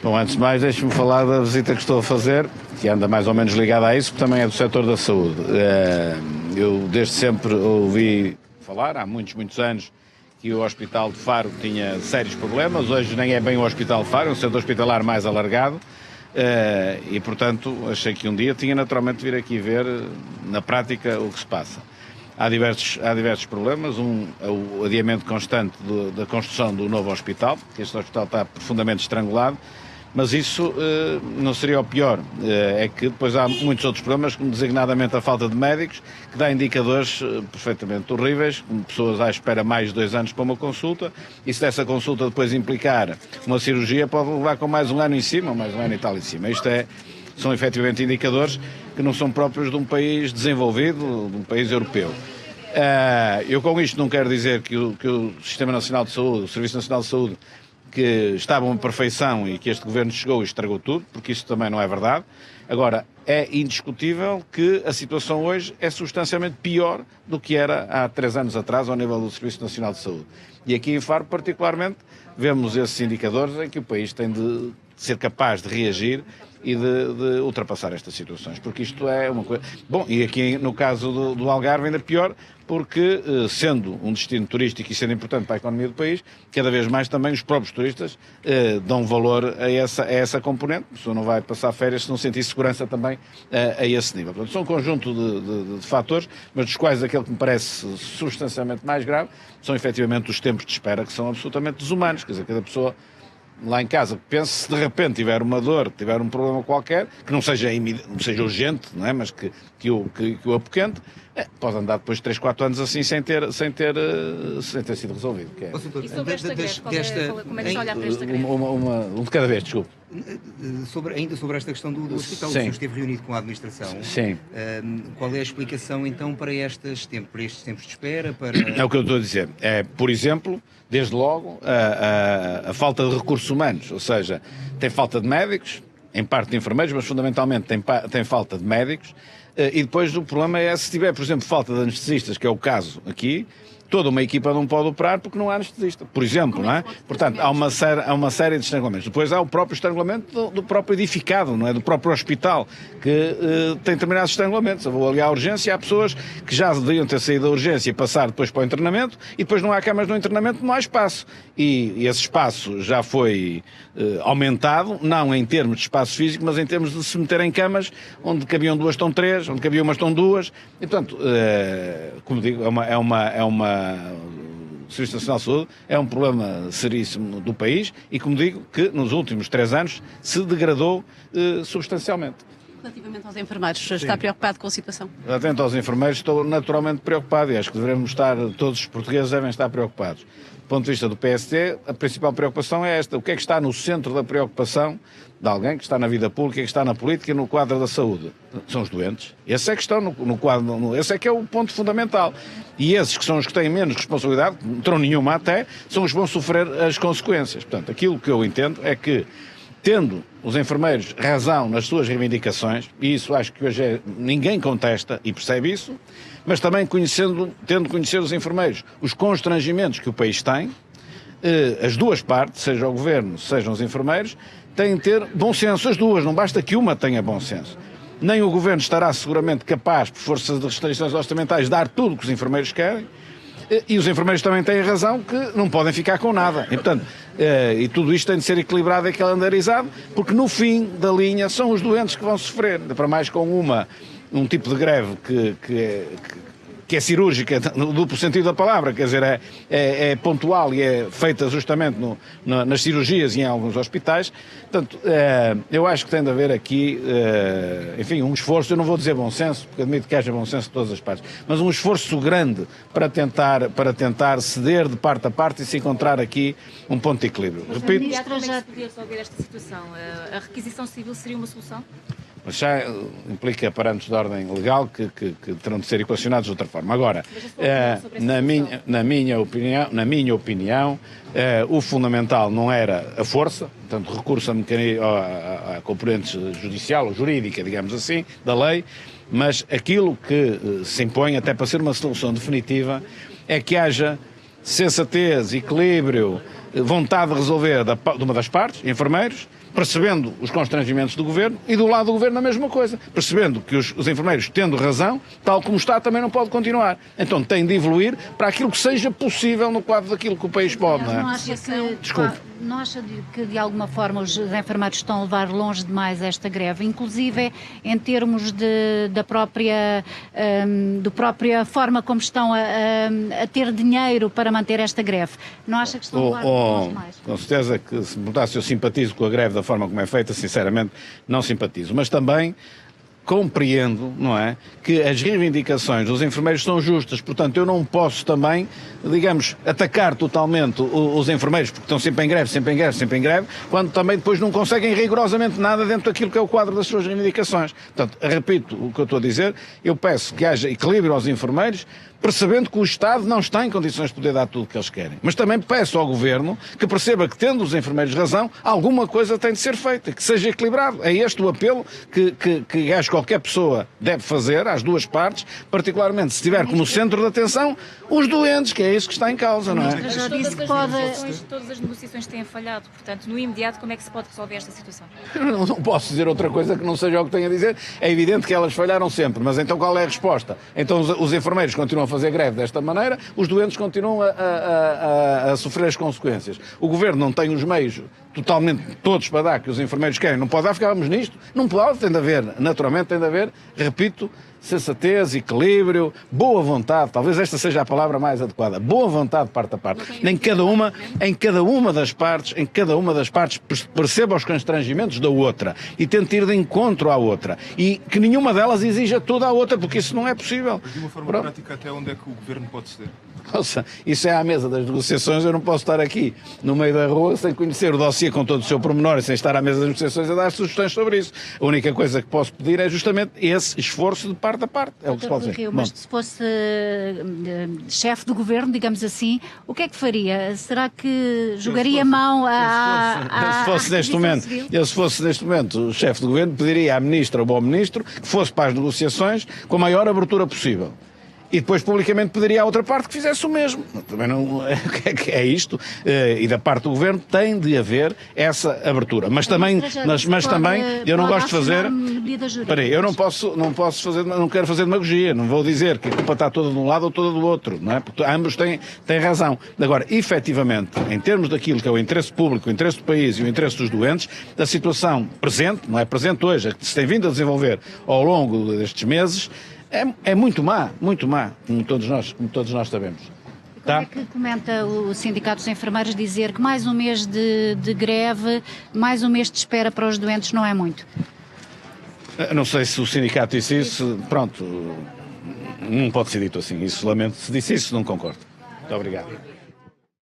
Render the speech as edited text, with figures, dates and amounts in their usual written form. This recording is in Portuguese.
Bom, antes de mais, deixe-me falar da visita que estou a fazer, que anda mais ou menos ligada a isso, porque também é do setor da saúde. Eu desde sempre ouvi falar, há muitos anos, que o Hospital de Faro tinha sérios problemas. Hoje nem é bem o Hospital de Faro, é um centro hospitalar mais alargado. E, portanto, achei que um dia tinha naturalmente de vir aqui ver, na prática, o que se passa. Há diversos problemas. O adiamento constante da construção do novo hospital, porque este hospital está profundamente estrangulado, mas isso não seria o pior. É que depois há muitos outros problemas, como designadamente a falta de médicos, que dá indicadores perfeitamente horríveis, como pessoas à espera mais de 2 anos para uma consulta, e se dessa consulta depois implicar uma cirurgia, pode levar com mais um ano em cima, ou mais um ano e tal em cima. São efetivamente indicadores que não são próprios de um país desenvolvido, de um país europeu. Eu com isto não quero dizer que o Sistema Nacional de Saúde, o Serviço Nacional de Saúde, que estava uma perfeição e que este governo chegou e estragou tudo, porque isso também não é verdade. Agora, é indiscutível que a situação hoje é substancialmente pior do que era há 3 anos atrás ao nível do Serviço Nacional de Saúde. E aqui em Faro, particularmente, vemos esses indicadores em que o país tem de ser capaz de reagir e de ultrapassar estas situações, porque isto é uma coisa... Bom, e aqui no caso do Algarve ainda pior, porque sendo um destino turístico e sendo importante para a economia do país, cada vez mais também os próprios turistas dão valor a essa componente. A pessoa não vai passar férias se não sentir segurança também a esse nível. Portanto, são um conjunto de fatores, mas dos quais aquele que me parece substancialmente mais grave são efetivamente os tempos de espera, que são absolutamente desumanos. Quer dizer, cada pessoa lá em casa, pense se de repente tiver uma dor, tiver um problema qualquer, que não seja urgente, não é? Mas que o apoquente, pode andar depois de 3, 4 anos assim sem ter sido resolvido. Que é. E sobre esta greve, como é que está a olhar para esta greve? Um de cada vez, desculpe. Ainda sobre esta questão do hospital, o Sim. senhor esteve reunido com a administração. Sim. Qual é a explicação então para estes tempos de espera? É o que eu estou a dizer. É, por exemplo, desde logo, a falta de recursos humanos, ou seja, tem falta de médicos, em parte de enfermeiros, mas fundamentalmente tem falta de médicos, e depois o problema é se tiver, por exemplo, falta de anestesistas, que é o caso aqui, toda uma equipa não pode operar porque não há anestesista, por exemplo, não é? Portanto, há uma série de estrangulamentos. Depois há o próprio estrangulamento do próprio edificado, não é? Do próprio hospital, que tem determinados estrangulamentos. Eu vou ali à urgência, há pessoas que já deveriam ter saído da urgência e passar depois para o internamento, e depois não há camas no internamento, não há espaço. E esse espaço já foi aumentado, não em termos de espaço físico, mas em termos de se meter em camas, onde cabiam 2 estão 3, onde cabiam umas estão 2, e portanto, como digo, o Serviço Nacional de Saúde é um problema seríssimo do país e, como digo, que nos últimos 3 anos se degradou substancialmente. Relativamente aos enfermeiros, está preocupado com a situação? Atento aos enfermeiros, estou naturalmente preocupado e acho que devemos estar, todos os portugueses devem estar preocupados. Do ponto de vista do PSD, a principal preocupação é esta. O que é que está no centro da preocupação de alguém que está na vida pública, que está na política, no quadro da saúde? São os doentes. Esse é que estão no quadro, esse é que é o ponto fundamental. E esses que são os que têm menos responsabilidade, não terão nenhuma até, são os que vão sofrer as consequências. Portanto, aquilo que eu entendo é que, tendo os enfermeiros razão nas suas reivindicações, e isso acho que hoje ninguém contesta e percebe isso, mas também tendo conhecido os enfermeiros os constrangimentos que o país tem, as duas partes, seja o governo, sejam os enfermeiros, têm de ter bom senso, as duas, não basta que uma tenha bom senso. Nem o governo estará seguramente capaz, por força de restrições orçamentais, de dar tudo o que os enfermeiros querem, e os enfermeiros também têm razão que não podem ficar com nada. E, portanto, e tudo isto tem de ser equilibrado e calendarizado, porque no fim da linha são os doentes que vão sofrer, para mais com um tipo de greve que é cirúrgica, no duplo sentido da palavra, quer dizer, é pontual e é feita justamente nas cirurgias e em alguns hospitais. Portanto, eu acho que tem de haver aqui, enfim, um esforço, eu não vou dizer bom senso, porque admito que haja bom senso de todas as partes, mas um esforço grande para tentar ceder de parte a parte e se encontrar aqui um ponto de equilíbrio. Repito. Como é que se podia resolver esta situação? A requisição civil seria uma solução? Mas já implica parâmetros de ordem legal que terão de ser equacionados de outra forma. Agora, na minha opinião, o fundamental não era a força, portanto, recurso a componente judicial ou jurídica, digamos assim, da lei, mas aquilo que se impõe, até para ser uma solução definitiva, é que haja sensatez, equilíbrio, vontade de resolver de uma das partes, enfermeiros, percebendo os constrangimentos do Governo e do lado do Governo a mesma coisa, percebendo que os enfermeiros, tendo razão, tal como está, também não pode continuar. Então tem de evoluir para aquilo que seja possível no quadro daquilo que o país pode, não é? Não acha que, Desculpe. não acha que de alguma forma os enfermeiros estão a levar longe demais esta greve, inclusive em termos da própria forma como estão a ter dinheiro para manter esta greve? Não acha que estão a levar longe demais? Com certeza que se me perguntasse se eu simpatizo com a greve da forma como é feita, sinceramente não simpatizo, mas também compreendo, não é, que as reivindicações dos enfermeiros são justas, portanto eu não posso também, digamos, atacar totalmente os enfermeiros, porque estão sempre em greve, sempre em greve, sempre em greve, quando também depois não conseguem rigorosamente nada dentro daquilo que é o quadro das suas reivindicações. Portanto, repito o que eu estou a dizer, eu peço que haja equilíbrio aos enfermeiros, percebendo que o Estado não está em condições de poder dar tudo o que eles querem. Mas também peço ao Governo que perceba que, tendo os enfermeiros razão, alguma coisa tem de ser feita, que seja equilibrado. É este o apelo que acho que qualquer pessoa deve fazer às duas partes, particularmente se tiver como centro de atenção os doentes, que é isso que está em causa, não é? Já disse que Todas as negociações têm falhado, portanto, no imediato, como é que se pode resolver esta situação? Eu não posso dizer outra coisa que não seja o que tenho a dizer. É evidente que elas falharam sempre, mas então qual é a resposta? Então os enfermeiros continuam a fazer greve desta maneira, os doentes continuam a sofrer as consequências. O Governo não tem os meios totalmente todos para dar que os enfermeiros querem, não pode dar, ficávamos nisto, não pode, tem de haver, naturalmente tem de haver, repito, sensatez, equilíbrio, boa vontade, talvez esta seja a palavra mais adequada, boa vontade de parte a parte. Em cada uma das partes perceba os constrangimentos da outra e tente ir de encontro à outra e que nenhuma delas exija toda a outra, porque isso não é possível. De uma forma prática, até onde é que o Governo pode ceder? Nossa, isso é à mesa das negociações, eu não posso estar aqui no meio da rua sem conhecer o dossiê com todo o seu pormenor e sem estar à mesa das negociações a dar sugestões sobre isso. A única coisa que posso pedir é justamente esse esforço de parte a parte. É o que se pode dizer. Mas se fosse chefe do Governo, digamos assim, o que é que faria? Será que jogaria mão se fosse neste momento o chefe do Governo, pediria à Ministra ou ao Ministro que fosse para as negociações com a maior abertura possível. E depois publicamente pediria à outra parte que fizesse o mesmo. Também não é isto. E da parte do Governo tem de haver essa abertura. Mas também eu não gosto de fazer. Espera aí, eu não posso fazer, não quero fazer demagogia. Não vou dizer que a culpa está toda de um lado ou toda do outro, não é? Porque ambos têm razão. Agora, efetivamente, em termos daquilo que é o interesse público, o interesse do país e o interesse dos doentes, a situação presente, não é presente hoje, a que se tem vindo a desenvolver ao longo destes meses, é muito má, como todos nós sabemos. Como é que comenta o Sindicato dos Enfermeiros dizer que mais um mês de greve, mais um mês de espera para os doentes não é muito? Não sei se o sindicato disse isso, pronto, não pode ser dito assim, isso lamento, se disse isso não concordo. Muito obrigado.